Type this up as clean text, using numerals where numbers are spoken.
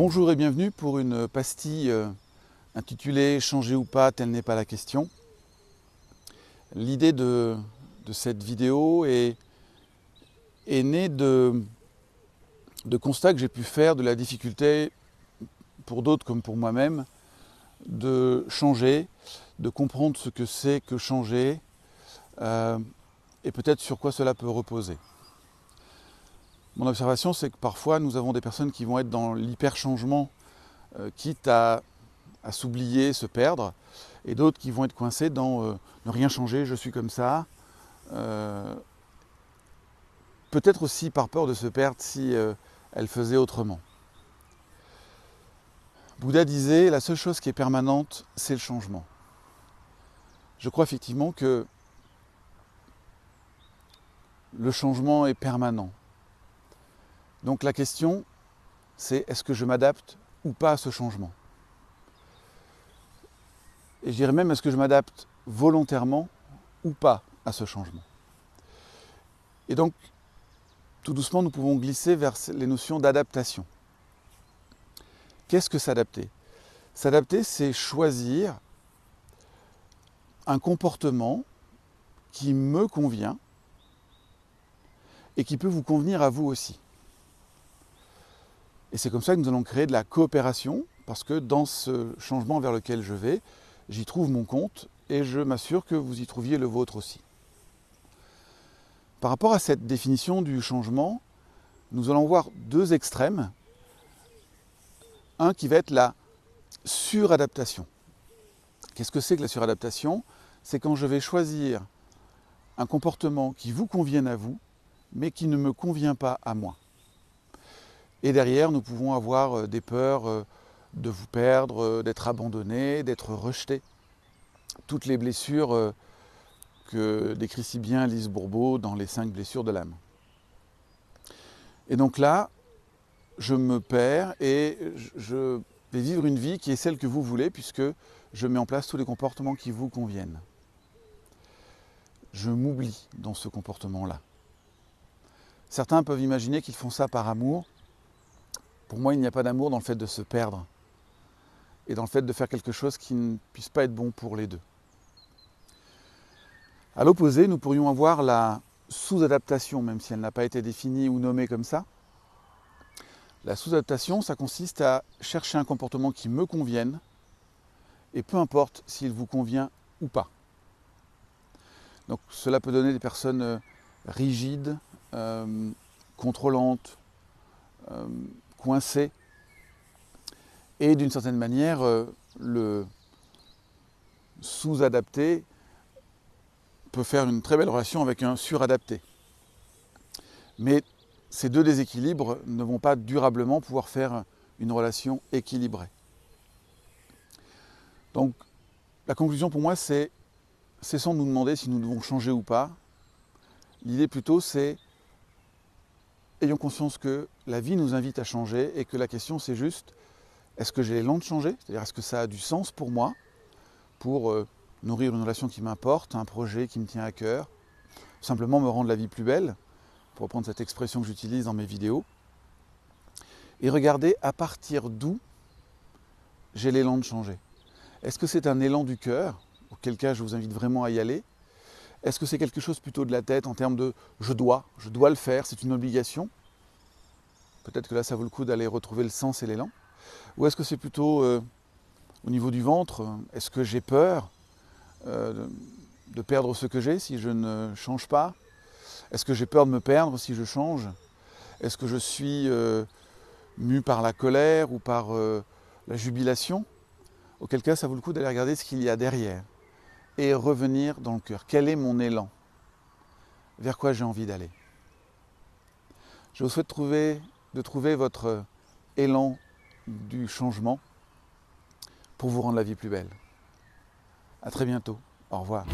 Bonjour et bienvenue pour une pastille intitulée « Changer ou pas, telle n'est pas la question ». L'idée de cette vidéo est née de constats que j'ai pu faire de la difficulté, pour d'autres comme pour moi-même, de changer, de comprendre ce que c'est que changer et peut-être sur quoi cela peut reposer. Mon observation, c'est que parfois nous avons des personnes qui vont être dans l'hyper-changement, quitte à s'oublier, se perdre, et d'autres qui vont être coincés dans ne rien changer, je suis comme ça. Peut-être aussi par peur de se perdre si elle faisait autrement. Bouddha disait, la seule chose qui est permanente, c'est le changement. Je crois effectivement que le changement est permanent. Donc la question, c'est est-ce que je m'adapte ou pas à ce changement? Et je dirais même, est-ce que je m'adapte volontairement ou pas à ce changement? Et donc, tout doucement, nous pouvons glisser vers les notions d'adaptation. Qu'est-ce que s'adapter? S'adapter, c'est choisir un comportement qui me convient et qui peut vous convenir à vous aussi. Et c'est comme ça que nous allons créer de la coopération, parce que dans ce changement vers lequel je vais, j'y trouve mon compte et je m'assure que vous y trouviez le vôtre aussi. Par rapport à cette définition du changement, nous allons voir deux extrêmes. Un qui va être la suradaptation. Qu'est-ce que c'est que la suradaptation? C'est quand je vais choisir un comportement qui vous convienne à vous, mais qui ne me convient pas à moi. Et derrière, nous pouvons avoir des peurs de vous perdre, d'être abandonné, d'être rejeté. Toutes les blessures que décrit si bien Lise Bourbeau dans les 5 blessures de l'âme. Et donc là, je me perds et je vais vivre une vie qui est celle que vous voulez, puisque je mets en place tous les comportements qui vous conviennent. Je m'oublie dans ce comportement-là. Certains peuvent imaginer qu'ils font ça par amour. Pour moi, il n'y a pas d'amour dans le fait de se perdre et dans le fait de faire quelque chose qui ne puisse pas être bon pour les deux. À l'opposé, nous pourrions avoir la sous-adaptation, même si elle n'a pas été définie ou nommée comme ça. La sous-adaptation, ça consiste à chercher un comportement qui me convienne, et peu importe s'il vous convient ou pas. Donc cela peut donner des personnes rigides, contrôlantes, coincées, et d'une certaine manière, le sous-adapté peut faire une très belle relation avec un suradapté. Mais ces deux déséquilibres ne vont pas durablement pouvoir faire une relation équilibrée. Donc, la conclusion pour moi, c'est cessons de nous demander si nous devons changer ou pas. L'idée plutôt, c'est ayons conscience que la vie nous invite à changer et que la question, c'est juste, est-ce que j'ai l'élan de changer? C'est-à-dire, est-ce que ça a du sens pour moi, pour nourrir une relation qui m'importe, un projet qui me tient à cœur, simplement me rendre la vie plus belle, pour reprendre cette expression que j'utilise dans mes vidéos, et regarder à partir d'où j'ai l'élan de changer. Est-ce que c'est un élan du cœur, auquel cas je vous invite vraiment à y aller? Est-ce que c'est quelque chose plutôt de la tête en termes de je dois le faire, c'est une obligation? Peut-être que là ça vaut le coup d'aller retrouver le sens et l'élan. Ou est-ce que c'est plutôt au niveau du ventre? Est-ce que j'ai peur de perdre ce que j'ai si je ne change pas? Est-ce que j'ai peur de me perdre si je change? Est-ce que je suis mu par la colère ou par la jubilation? Auquel cas, ça vaut le coup d'aller regarder ce qu'il y a derrière et revenir dans le cœur. Quel est mon élan? Vers quoi j'ai envie d'aller? Je vous souhaite de trouver votre élan du changement pour vous rendre la vie plus belle. À très bientôt. Au revoir.